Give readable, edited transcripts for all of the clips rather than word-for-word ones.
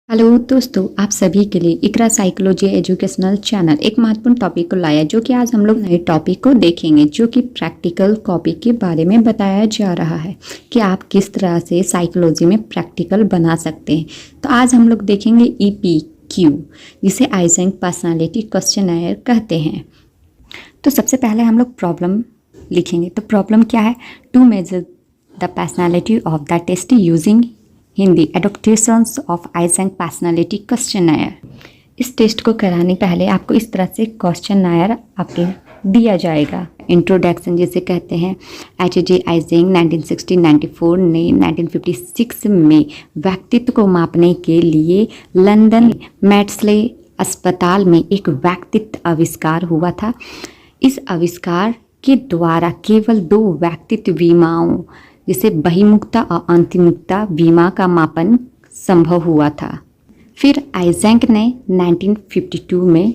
Hello दोस्तों, आप सभी के लिए इकरा साइकोलॉजी एजुकेशनल चैनल एक महत्वपूर्ण टॉपिक को लाया, जो कि आज हम लोग नए टॉपिक को देखेंगे, जो कि प्रैक्टिकल कॉपी के बारे में बताया जा रहा है कि आप किस तरह से साइकोलॉजी में प्रैक्टिकल बना सकते हैं। तो आज हम लोग देखेंगे EPQ, जिसे आइजेंक पर्सनालिटी क्वेश्चनर कहते हैं। तो सबसे पहले हम लोग प्रॉब्लम लिखेंगे। तो प्रॉब्लम क्या है? To measure the personality of the test using Hindi adaptations of Eysenck personality questionnaire. इस टेस्ट को कराने पहले आपको इस तरह से क्वेश्चनर आपके दिया जाएगा। इंट्रोडक्शन जिसे कहते हैं, HJ आइजेंक 1960-94 ने 1956 में व्यक्तित्व को मापने के लिए लंदन मैड्सले अस्पताल में एक व्यक्तित्व आविष्कार हुआ था। इस आविष्कार के द्वारा केवल 2 व्यक्तित्व बीमाओं जिसे बहिर्मुखता और अंतर्मुखता बीमा का मापन संभव हुआ था। फिर आइजेंक ने 1952 में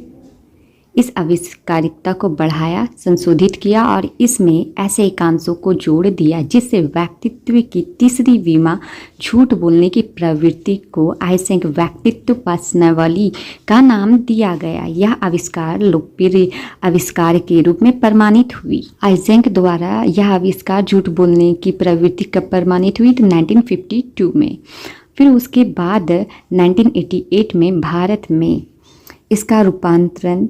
इस आविष्कारिकता को बढ़ाया, संशोधित किया और इसमें ऐसे एकांशों को जोड़ दिया जिससे व्यक्तित्व की तीसरी बीमा झूठ बोलने की प्रवृत्ति को आइजेंक व्यक्तित्व पर्सनालिटी का नाम दिया गया। यह आविष्कार लोकप्रिय आविष्कार के रूप में प्रमाणित हुई। आइजेंक द्वारा यह आविष्कार झूठ बोलने की प्रवृत्ति कब प्रमाणित हुई? तो 1952 में। फिर उसके बाद 1988 में भारत में इसका रूपांतरण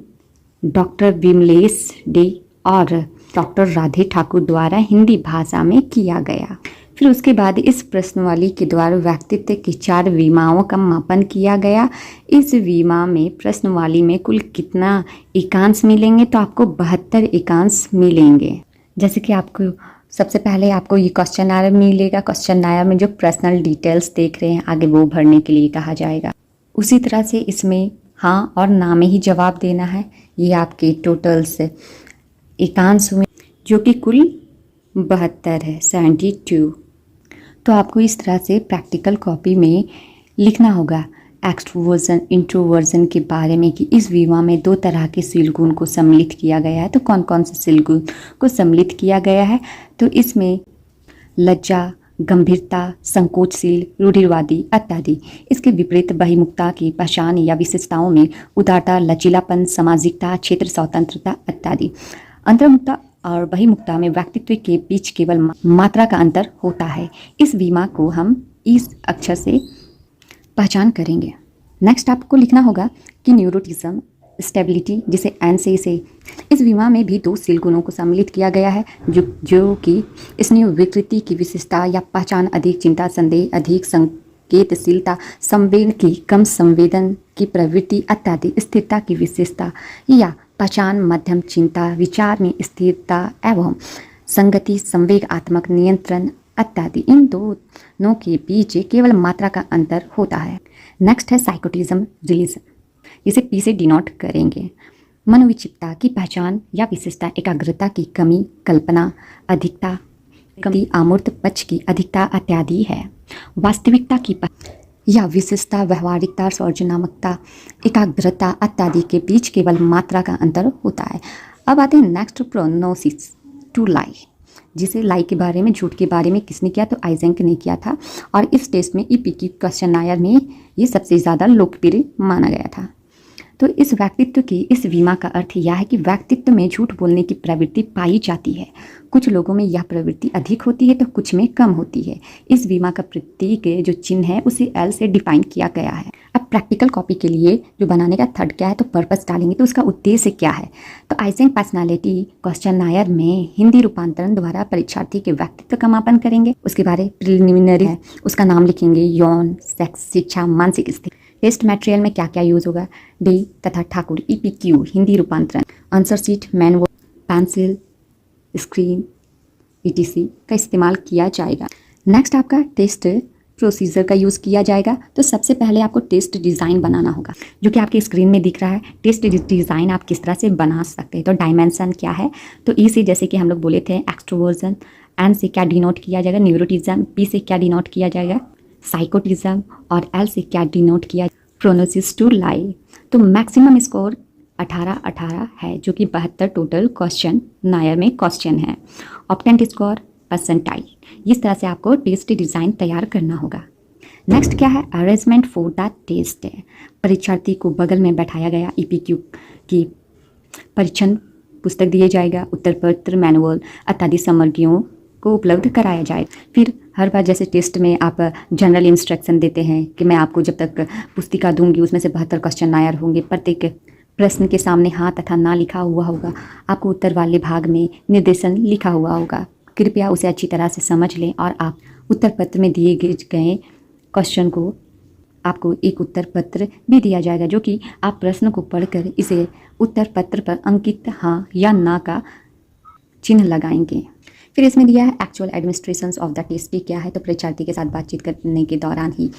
डॉक्टर विमलेश डे और डॉक्टर राधे ठाकुर द्वारा हिंदी भाषा में किया गया। फिर उसके बाद इस प्रश्नावली के द्वारा व्यक्तित्व की 4 बीमाओं का मापन किया गया। इस बीमा में प्रश्नावली में कुल कितना एकांश मिलेंगे? तो आपको 72 एकांश मिलेंगे। जैसे कि आपको सबसे पहले आपको ये क्वेश्चनर मिलेगा। क्वेश्चनर में जो पर्सनल डिटेल्स देख रहे हैं आगे वो भरने के लिए कहा जाएगा। उसी तरह से इसमें हाँ और ना में ही जवाब देना है। ये आपके टोटल्स एकांश हुए जो कि कुल 72 है, 72। तो आपको इस तरह से प्रैक्टिकल कॉपी में लिखना होगा एक्सट्रोवर्जन इंट्रोवर्जन के बारे में कि इस बीमा में 2 तरह के शील गुण को सम्मिलित किया गया है। तो कौन कौन से शील गुण को सम्मिलित किया गया है? तो इसमें लज्जा, गंभीरता, संकोचशील, रूढ़िवादी इत्यादि। इसके विपरीत बहिर्मुखता की पहचान या विशेषताओं में उदारता, लचीलापन, सामाजिकता, क्षेत्र स्वतंत्रता इत्यादि। अंतर्मुखता और बहिर्मुखता में व्यक्तित्व के बीच केवल मात्रा का अंतर होता है। इस बीमा को हम इस अक्षर से पहचान करेंगे। नेक्स्ट आपको लिखना होगा कि न्यूरोटिज्म स्टेबिलिटी, जिसे N से इसे इस बीमा में भी 2 शील गुणों को सम्मिलित किया गया है जो कि स्नेह विकृति की विशेषता या पहचान, अधिक चिंता, संदेह, अधिक संकेतशीलता, संवेदन की कम संवेदन की प्रवृत्ति इत्यादि। स्थिरता की विशेषता या पहचान, मध्यम चिंता, विचार में स्थिरता एवं संगति, संवेगात्मक नियंत्रण इत्यादि। इन दोनों के बीच केवल मात्रा का अंतर होता है। नेक्स्ट है साइकोटिज्म रिलीजन, इसे P से डिनोट करेंगे। मनोविक्षिप्तता की पहचान या विशेषता एकाग्रता की कमी, कल्पना अधिकता, कमी, अमूर्त पक्ष की अधिकता इत्यादि है। वास्तविकता की या विशेषता व्यवहारिकता, सृजनात्मकता, एकाग्रता इत्यादि के बीच केवल मात्रा का अंतर होता है। अब आते हैं नेक्स्ट, प्रोनोसिस टू लाई, जिसे लाई के बारे में, झूठ के बारे में किसने किया? तो आइजेंक ने किया था। और इस टेस्ट में EPQ क्वेश्चनर में ये सबसे ज़्यादा लोकप्रिय माना गया था। तो इस व्यक्तित्व की इस बीमा का अर्थ यह है कि व्यक्तित्व में झूठ बोलने की प्रवृत्ति पाई जाती है। कुछ लोगों में यह प्रवृत्ति अधिक होती है तो कुछ में कम होती है। इस बीमा का प्रतीक जो चिन्ह है उसे L से डिफाइन किया गया है। अब प्रैक्टिकल कॉपी के लिए जो बनाने का थर्ड क्या है? तो पर्पस डालेंगे। तो उसका उद्देश्य क्या है? तो आइजेंक पर्सनालिटी क्वेश्चनर में हिंदी रूपांतरण द्वारा परीक्षार्थी के व्यक्तित्व का मापन करेंगे। उसके बारे प्रिलिमिनरी है, उसका नाम लिखेंगे, यौन, सेक्स, शिक्षा, मानसिक स्थिति। टेस्ट मटेरियल में क्या क्या यूज होगा? डे तथा ठाकुर EPQ हिंदी रूपांतरण, answer sheet, manual, pencil, screen ETC का इस्तेमाल किया जाएगा। नेक्स्ट आपका टेस्ट प्रोसीजर का यूज़ किया जाएगा। तो सबसे पहले आपको टेस्ट डिज़ाइन बनाना होगा, जो कि आपके स्क्रीन में दिख रहा है। टेस्ट डिज़ाइन आप किस तरह से बना सकते हैं? तो डायमेंशन क्या है? तो E से जैसे कि हम लोग बोले थे एक्सट्रोवर्जन, N से क्या डिनोट किया जाएगा? न्यूरोटिज्म, P से क्या डिनोट किया जाएगा? साइकोटिज्म, और L से क्या डिनोट किया? प्रोनोसिस टू लाई। तो मैक्सिमम स्कोर 18 है, जो कि 72 टोटल क्वेश्चन नायर में क्वेश्चन है। ऑप्टेंट स्कोर परसेंटाइल। इस तरह से आपको टेस्ट डिज़ाइन तैयार करना होगा। नेक्स्ट क्या है, अरेंजमेंट फॉर द टेस्ट है। परीक्षार्थी को बगल में बैठाया गया, ईपीक्यू की परीक्षण पुस्तक दिए जाएगा, उत्तर पत्र, मैनुअल इत्यादि सामग्रियों को उपलब्ध कराया जाए। फिर हर बार जैसे टेस्ट में आप जनरल इंस्ट्रक्शन देते हैं कि मैं आपको जब तक पुस्तिका दूंगी उसमें से 72 क्वेश्चन आयर होंगे, प्रत्येक प्रश्न के सामने हाँ तथा ना लिखा हुआ होगा, आपको उत्तर वाले भाग में निर्देशन लिखा हुआ होगा, कृपया उसे अच्छी तरह से समझ लें और आप उत्तर पत्र में दिए गए क्वेश्चन को आपको एक उत्तर पत्र भी दिया जाएगा, जो कि आप प्रश्न को पढ़कर इसे उत्तर पत्र पर अंकित हाँ या ना का चिन्ह लगाएंगे। फिर इसमें दिया है actual administrations of the test भी क्या है, तो परीक्षार्थी के साथ बातचीत करने के दौरान ही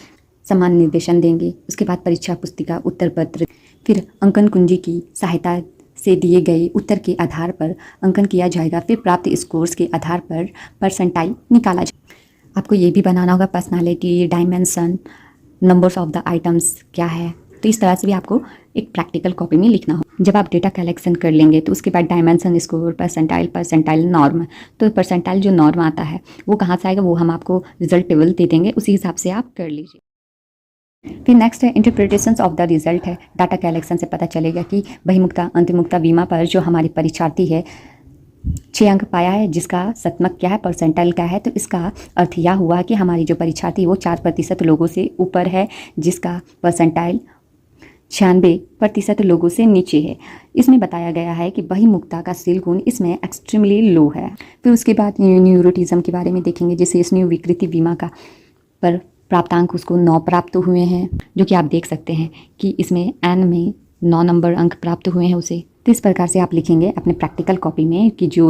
समान निर्देशन देंगे। उसके बाद परीक्षा पुस्तिका, उत्तर पत्र, फिर अंकन कुंजी की सहायता से दिए गए उत्तर के आधार पर अंकन किया जाएगा। फिर प्राप्त स्कोर्स के आधार पर परसेंटाइल निकाला जाएगा। आपको ये भी बनाना होगा personality, dimension, numbers of the items क्या है, तो इस तरह से भी आपको एक प्रैक्टिकल कॉपी में लिखना हो। जब आप डेटा कलेक्शन कर लेंगे तो उसके बाद डायमेंशन, स्कोर, परसेंटाइल नॉर्म, तो परसेंटाइल जो नॉर्म आता है वो कहाँ से आएगा, वो हम आपको रिजल्ट टेबल दे देंगे, उसी हिसाब से आप कर लीजिए। फिर नेक्स्ट है इंटरप्रिटेशंस ऑफ द रिजल्ट है। डाटा कलेक्शन से पता चलेगा कि बहिमुक्ता, अंतिमुक्ता, बीमा पर जो हमारे परीक्षार्थी है 6 अंक पाया है, जिसका शतमक क्या है, परसेंटाइल क्या है, तो इसका अर्थ यह हुआ कि हमारी जो परीक्षार्थी है वो 4% लोगों से ऊपर है, जिसका परसेंटाइल 96% लोगों से नीचे है। इसमें बताया गया है कि बहिमुक्ता का शील गुण इसमें एक्सट्रीमली लो है। फिर उसके बाद न्यूरोटिज्म के बारे में देखेंगे, जैसे स्नायु विकृति बीमा का पर प्राप्तांक उसको 9 प्राप्त हुए हैं, जो कि आप देख सकते हैं कि इसमें एन में 9 नंबर अंक प्राप्त हुए हैं उसे। तो इस प्रकार से आप लिखेंगे अपने प्रैक्टिकल कॉपी में कि जो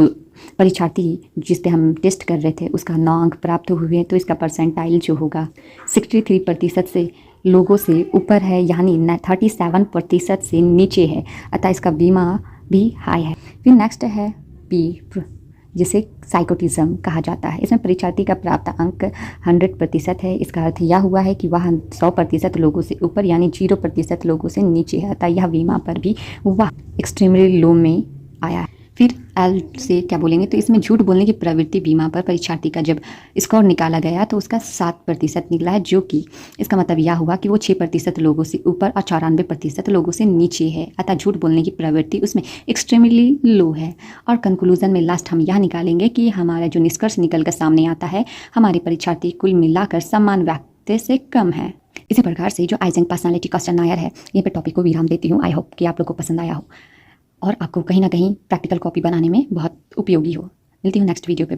परीक्षार्थी जिस पे हम टेस्ट कर रहे थे उसका 9 अंक प्राप्त हुए हैं, तो इसका परसेंटाइल जो होगा 63% से लोगों से ऊपर है, यानी 37% से नीचे है, अतः इसका बीमा भी हाई है। फिर नेक्स्ट है पी, जिसे साइकोटिज्म कहा जाता है। इसमें परीक्षार्थी का प्राप्त अंक 100% है। इसका अर्थ यह हुआ है कि वह 100% लोगों से ऊपर यानी 0% लोगों से नीचे है, अतः यह बीमा पर भी वह एक्सट्रीमली लो में आया है। फिर एल से क्या बोलेंगे, तो इसमें झूठ बोलने की प्रवृत्ति बीमा पर परीक्षार्थी का जब स्कोर निकाला गया तो उसका 7% निकला है, जो कि इसका मतलब यह हुआ कि वो 6% लोगों से ऊपर और 94% लोगों से नीचे है, अतः झूठ बोलने की प्रवृत्ति उसमें एक्सट्रीमली लो है। और कंक्लूजन में लास्ट हम यह निकालेंगे कि हमारा जो निष्कर्ष निकल कर सामने आता है, हमारे परीक्षार्थी कुल मिलाकर समान व्यक्ति से कम है। इसी प्रकार से जो आइजेंक पर्सनालिटी क्वेश्चनायर है, यहीं पर टॉपिक को विराम देती हूँ। आई होप कि आप लोग को पसंद आया हो और आपको कहीं ना कहीं प्रैक्टिकल कॉपी बनाने में बहुत उपयोगी हो। मिलती हूँ नेक्स्ट वीडियो पे।